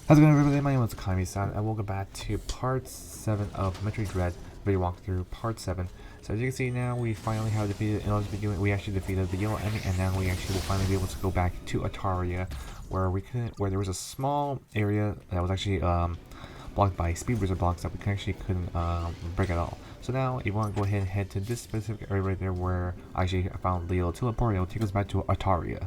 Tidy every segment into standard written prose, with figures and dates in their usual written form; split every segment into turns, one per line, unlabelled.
How's it going, everybody? My name is Kami-san, and welcome back to part 7 of Metroid Dread video walkthrough, part 7. So as you can see now, we finally have defeated, in order to begin, we actually defeated the yellow enemy, and now we actually will finally be able to go back to Ataria, where there was a small area that was actually blocked by speed wizard blocks that we couldn't break at all. So now, if you want to go ahead and head to this specific area right there where I actually found the yellow teleport, it will take us back to Ataria.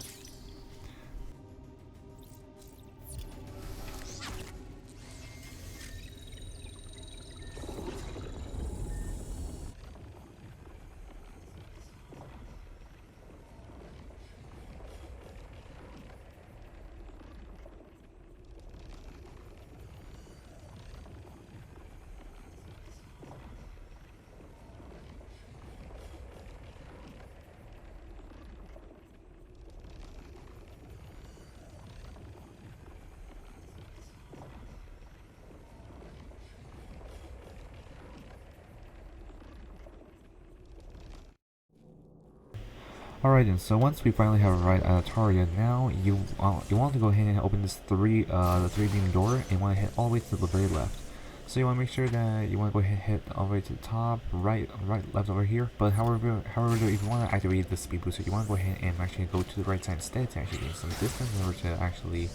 Alright then, so once we finally have arrived at Ataria, now you want to go ahead and open this the 3-beam door, and you want to head all the way to the very left. So you want to make sure that you want to go ahead and head all the way to the top, right, left over here. But however, if you want to activate the speed booster, you want to go ahead and actually go to the right side instead to actually gain some distance in order to actually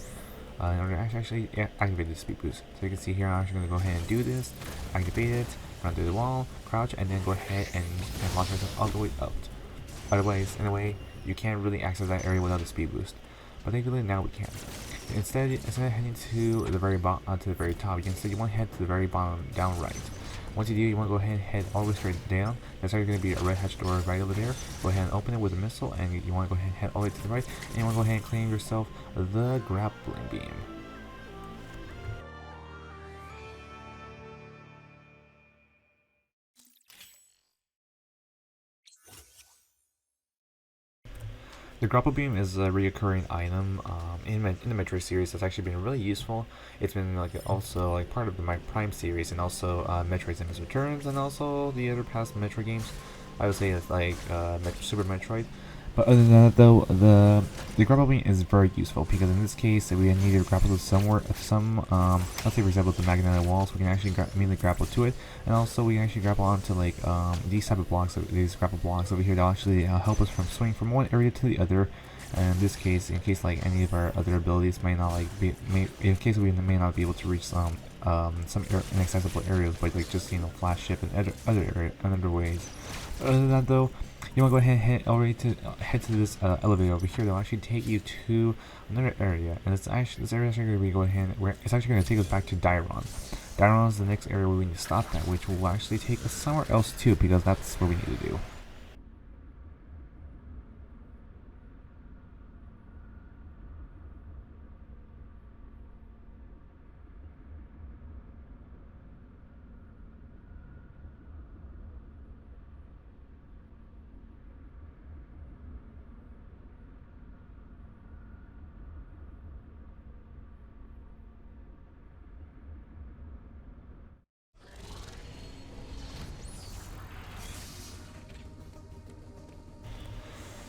activate the speed boost. So you can see here, I'm actually going to go ahead and do this, activate it, run through the wall, crouch, and then go ahead and launch myself all the way up. Otherwise, in a way, you can't really access that area without a speed boost. But thankfully now we can. Instead of heading to the very top, you want to head to the very bottom, down right. Once you do, you want to go ahead and head all the way straight down. There's actually going to be a red hatch door right over there. Go ahead and open it with a missile, and you want to go ahead and head all the way to the right, and you want to go ahead and claim yourself the Grappling Beam. The Grapple Beam is a reoccurring item in the Metroid series that's actually been really useful. It's been also part of the Prime series, and also Metroid Samus Returns, and also the other past Metroid games. I would say it's like Super Metroid. But other than that, though, the grapple beam is very useful because in this case we need to grapple to let's say for example the magnetic walls, we can actually immediately grapple to it, and also we can actually grapple onto these type of blocks, these grapple blocks over here that actually help us from swing from one area to the other. And in this case, in case any of our other abilities may not in case we may not be able to reach some inaccessible areas, but just flash ship and other ways. Other than that, though, you want to go ahead and head to this elevator over here that will actually take you to another area, and this area is actually going to be it's actually going to take us back to Dairon. Dairon is the next area where we need to stop at, which will actually take us somewhere else too, because that's what we need to do.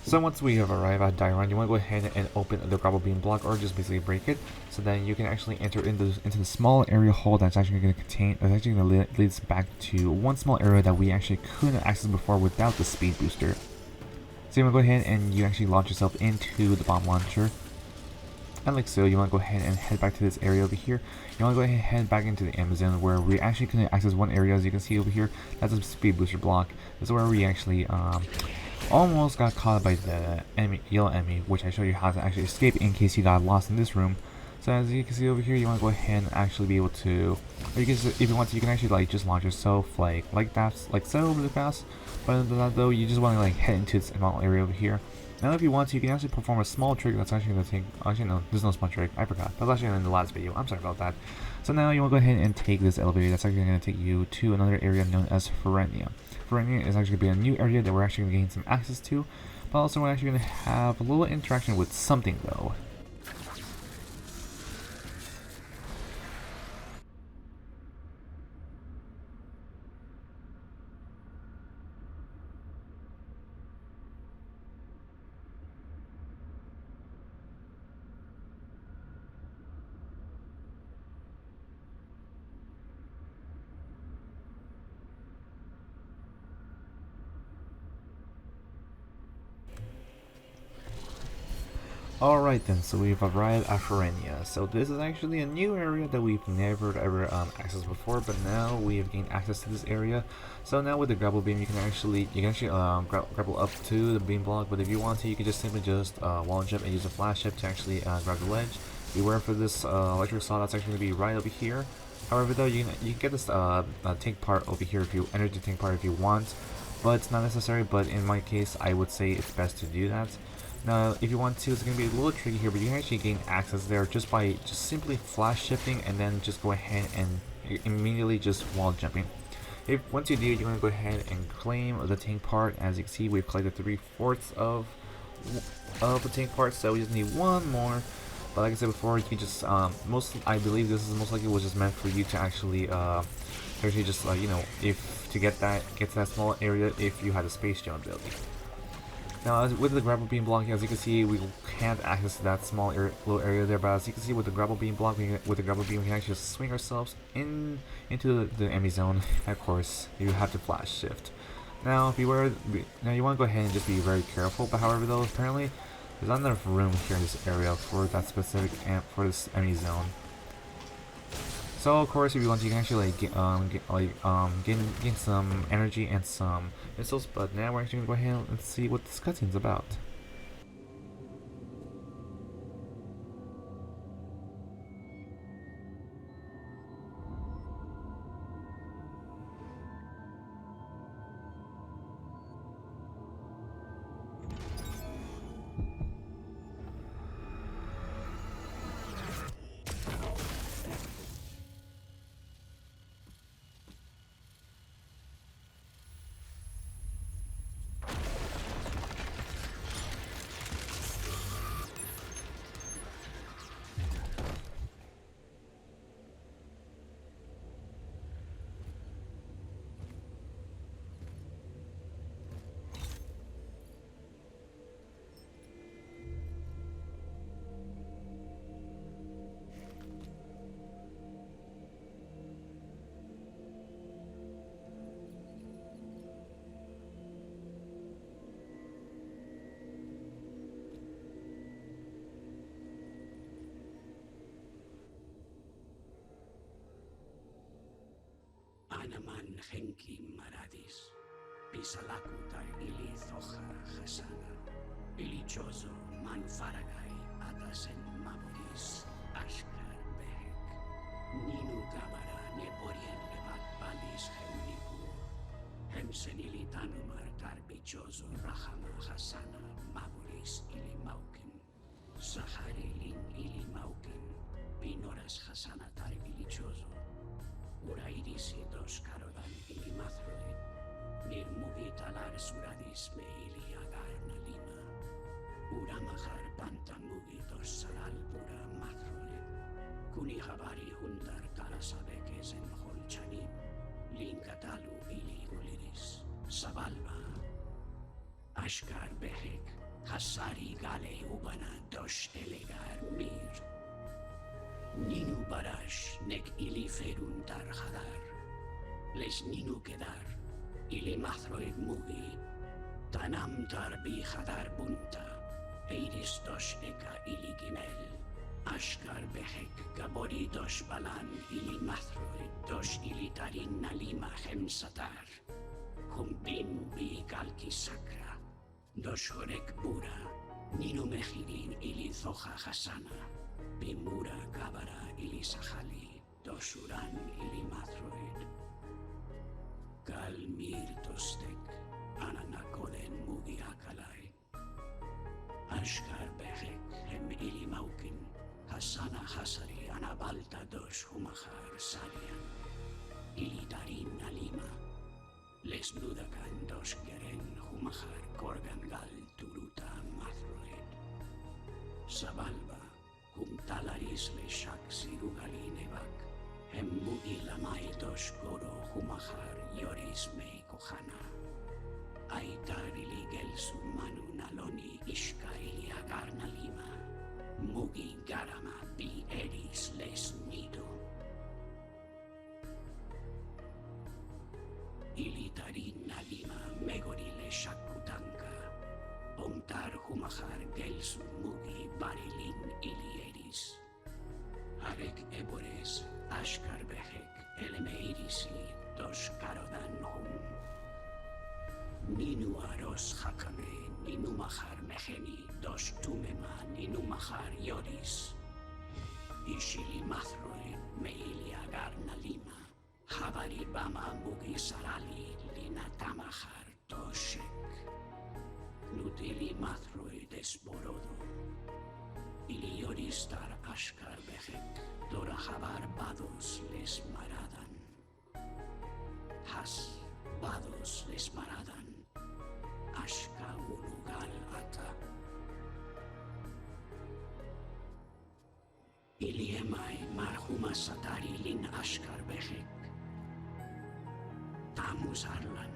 So once we have arrived at Dairon, you want to go ahead and open the grapple beam block, or just basically break it, so then you can actually enter into the small area hole that's actually going to lead us back to one small area that we actually couldn't access before without the speed booster. So you want to go ahead and you actually launch yourself into the bomb launcher. And like so, you want to go ahead and head back to this area over here. You want to go ahead and head back into the Amazon, where we actually couldn't access one area, as you can see over here. That's a speed booster block. This is where we actually almost got caught by the yellow enemy, which I show you how to actually escape in case you got lost in this room. So as you can see over here, you want to go ahead and actually be able to, or if you want to, you can actually just launch yourself like that, like so really fast. But other than that, though, you just want to head into this small area over here. Now if you want to, you can actually perform a small trick that's actually going to take, actually no, there's no small trick, I forgot. That's actually in the last video, I'm sorry about that. So now you want to go ahead and take this elevator that's actually going to take you to another area known as Ferenia. Ferenia is actually going to be a new area that we're actually going to gain some access to, but also we're actually going to have a little interaction with something though. Alright then, so we've arrived at Ferenia. So this is actually a new area that we've never ever accessed before, but now we have gained access to this area. So now with the grapple beam, you can actually grapple up to the beam block, but if you want to, you can just simply wall jump and use a flash chip to actually grab the ledge. Beware for this electric saw that's actually going to be right over here. However, though, you can get this tank part over here if you enter the tank part if you want, but it's not necessary. But in my case, I would say it's best to do that. Now, if you want to, it's going to be a little tricky here, but you can actually gain access there just by simply flash shifting and then just go ahead and immediately just wall jumping. Once you do, you're going to go ahead and claim the tank part. As you can see, we've collected 3/4 of the tank part, so we just need one more. But like I said before, you can just I believe this is most likely was just meant for you to actually just you know, if to get to that small area if you had a space jump ability. Now, with the grapple beam block, as you can see, we can't access that small little area there. But as you can see, with the grapple beam block, we can actually just swing ourselves into the enemy zone. Of course, you have to flash shift. Now, you want to go ahead and just be very careful. But however, though, apparently there's not enough room here in this area for that specific for this enemy zone. So of course, if you want, you can actually gain some energy and some missiles. But now we're actually gonna go ahead and see what this cutscene's about.
Anaman Henki Maradis, Pisalakutar Ili Thoja Hasana, Ilichozo Manfaragai Atasen Maboris, Ashkar Behek, Ninu Gabara Neporien Levat Balis Hemniku, Hemsenilitanu Martar Bichozo Rahama Hasana, Maboris Ili Maukin, Sahari Lin Ili Maukin, Pinoras Hasana Tar Bilichozo. Urairisi dos Karodan ili Mathroid, Nirmugi talar suradis me ili agar nalima, Uramahar pantamugi dos salal pura Mathroid, Kunihabari hundar talasabekes en holchanim, Linkatalu ili uliris, Sabalba, Ashkar behek, Hasari gale ubana dos elegar mir, Ninu barash nek ili ferun tar hadar, les ninu kedar, ili mathroid mugi, tanam tar bi hadar bunta, eiris dos eka ili gimel, ashkar behek gabori dos balan ili mathroid, dos ili tarin nalima hemsatar, humbin bi kalki sakra, dos horek bura, ninu mehirin ili thoja hasana, Bimura Kabara ili Sahali, Dosuran ili Mathroid. Kalmir Tostek, Ananakoden Mugi Akalai. Ashkar Behek, Hem ili Maukin, Hasana Hasari, Anabalta dos Humahar Sarian. Ili Darin Alima. Les Nudakan dos Geren Humahar Korgangal Turuta Mathroid. Sabalba. Talaris le shak sirugali nevak, Hemmugi lamai dos goro humahar yoris me kohana. Aitar ili gelsu manu naloni ishka ili agarna lima, Mugi garama bi eris les nido. Ili tarin nalima megori le shakutanka, Omtar humahar gelsu mugi barilin ilieris. Arek ebores, ashkar behek, elemeirisi, dos karodan hum. Ninu aros hakame, ninu mahar meheni, dos tumema, ninu mahar yoris. Ishili mathroi, meili agar nalima. Habari bama mugi sarali, lina tamahar toshek. Nutili mathroi desborodo. Ilioris tar ashkar behek, dora habar bados les maradan. Has bados les maradan. Ashka unugal ata. Iliemai marhuma satari lin ashkar behek. Tamus arlan,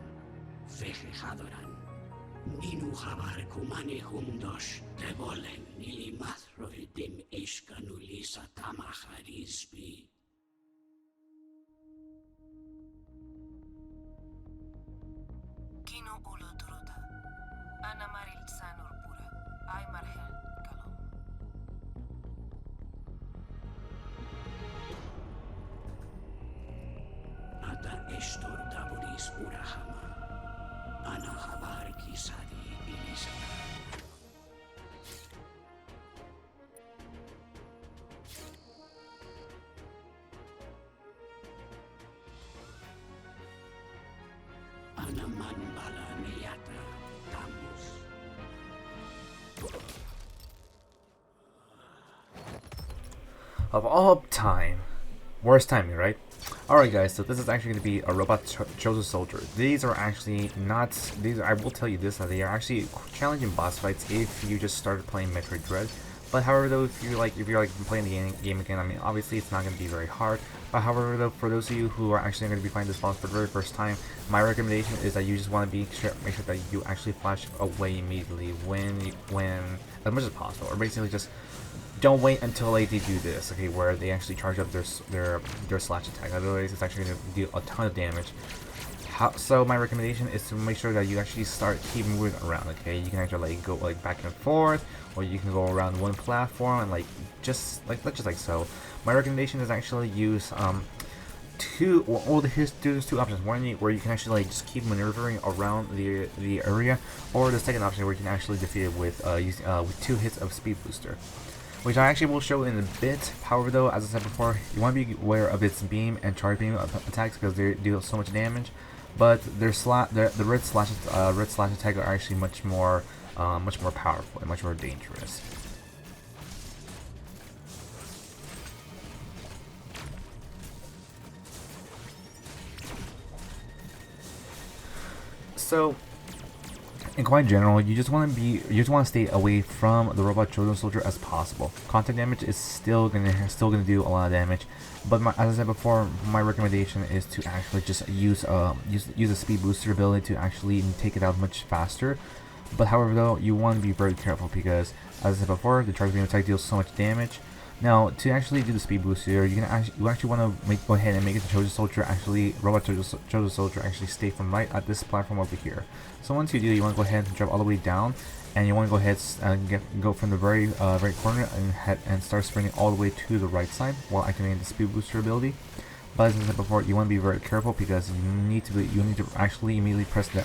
feje hadoran. Ninu habar kumane humdos, devolen nili mathroi dim ishkanulisa tamaharisbi.
Kino ulu druta. Ana maril sanur pura. Ay marhel kalom.
Ata estor daboris urahama. Ana habar kisadi ilisata. Ana man bala neyata tamus.
Of all time. Worst timing, right? Alright guys, so this is actually going to be a robot chosen soldier. These are actually not, I will tell you this, that they are actually challenging boss fights if you just started playing Metroid Dread. But however though, if you're like playing the game again, I mean obviously it's not going to be very hard. But however though, for those of you who are actually going to be playing this boss for the very first time, my recommendation is that you just want to make sure that you actually flash away immediately when as much as possible, or basically just don't wait until like they do this, okay, where they actually charge up their slash attack. Otherwise, it's actually going to deal a ton of damage. So my recommendation is to make sure that you actually keep moving around. Okay, you can actually like go like back and forth, or you can go around one platform and like just like so. My recommendation is actually use there's two options. One where you can actually like just keep maneuvering around the area, or the second option where you can actually defeat it with with 2 hits of speed booster, which I actually will show in a bit. However though, as I said before, you want to be aware of its beam and charge beam attacks because they deal so much damage. But the red slash attack are actually much more powerful and much more dangerous. So, in quite general, you just want to stay away from the robot chosen soldier as possible. Contact damage is still gonna do a lot of damage, but as I said before, my recommendation is to actually just use a speed booster ability to actually take it out much faster. But however though, you want to be very careful because, as I said before, the charge beam attack deals so much damage. Now, to actually do the speed booster, you actually want to go ahead and make it the chosen soldier robot chosen soldier actually stay from right at this platform over here. So once you do, you want to go ahead and drop all the way down, and you want to go ahead and go from the very right corner and start sprinting all the way to the right side while activating the speed booster ability. But as I said before, you want to be very careful because you need to actually immediately press the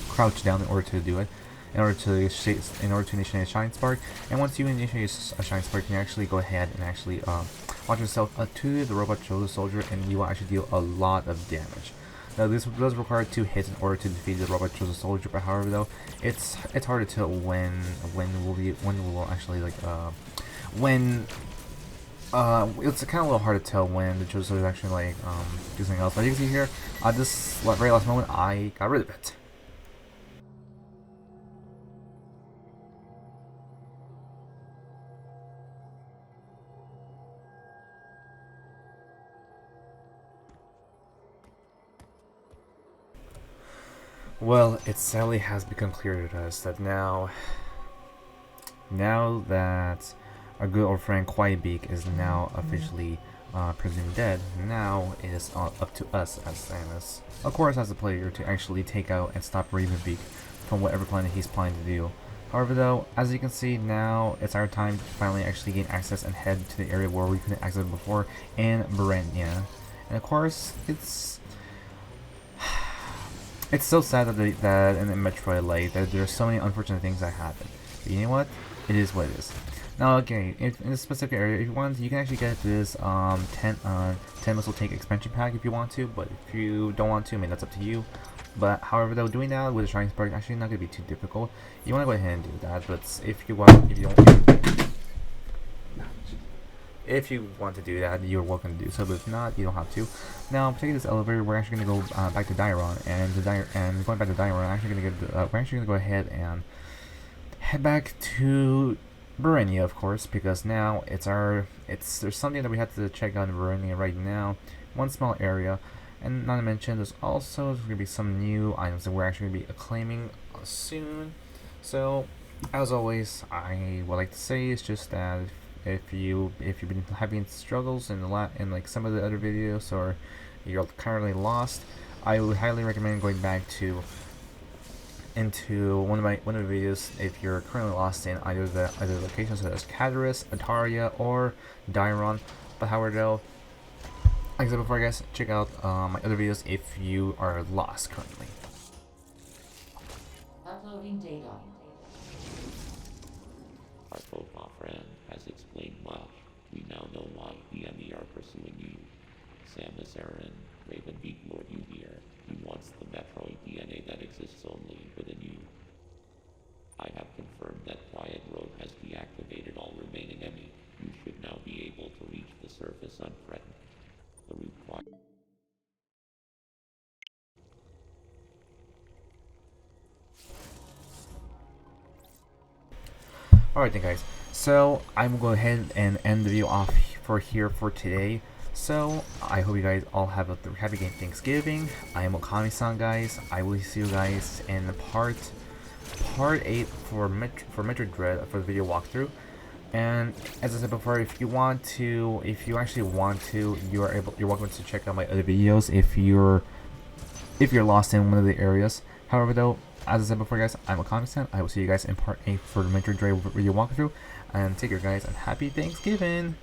crouch down in order to do it. In order to initiate a Shine Spark, and once you initiate a Shine Spark, you can actually go ahead and actually launch yourself to the robot chosen soldier, and you will actually deal a lot of damage. Now this does require 2 hits in order to defeat the robot chosen soldier, but however though, it's hard to tell when we'll actually like it's kind of a little hard to tell when the chosen soldier is actually like do something else. But you can see here, at this very last moment, I got rid of it. Well, it sadly has become clear to us that now that our good old friend Quiet Beak is now officially presumed dead, now it is up to us as Samus, of course as the player, to actually take out and stop Raven Beak from whatever plan he's planning to do. However though, as you can see now, it's our time to finally actually gain access and head to the area where we couldn't access before in Ferenia. And of course, it's so sad that in Metroid, like, that there's so many unfortunate things that happen. But you know what? It is what it is. Now, okay, in this specific area, if you want, you can actually get this 10 missile tank expansion pack if you want to, but if you don't want to, I mean, that's up to you. But however, though, doing that with the Shrine Spark actually not gonna be too difficult. You want to go ahead and do that, but if you want to do that, you're welcome to do so. But if not, you don't have to. Now, taking this elevator, we're actually gonna go back to Dairon, and going back to Dairon, we're actually gonna go ahead and head back to Ferenia, of course, because now there's something that we have to check out in Ferenia right now. One small area. And not to mention, there's going to be some new items that we're actually going to be acclaiming soon. So, as always, I would like to say is just that if you've been having struggles in like some of the other videos, or you're currently lost, I would highly recommend going back into one of the videos if you're currently lost in either locations such as Ataria, or Dairon. But however though, like I said before, guys, check out my other videos if you are lost currently.
Uploading data.
Our profile friend has explained much. We now know why the M.M.I are pursuing you. Samus Aran, Raven Beak lured you here. He wants the Metroid DNA that exists only within you. I have confirmed that Quiet Road has deactivated all remaining M.M.I. You should now be able to reach the surface unthreatened. The route quiet.
Alright then, guys, so I'm going to go ahead and end the video off for today. So I hope you guys all have a happy Thanksgiving. I am Okami-san, guys. I will see you guys in part 8 for Metroid Dread for the video walkthrough. And as I said before, if you actually want to, you're welcome to check out my other videos if you're lost in one of the areas. However though, as I said before, guys, I'm Okami-san. I will see you guys in part 8 for the Metroid Dread video walkthrough. And take care, guys, and happy Thanksgiving!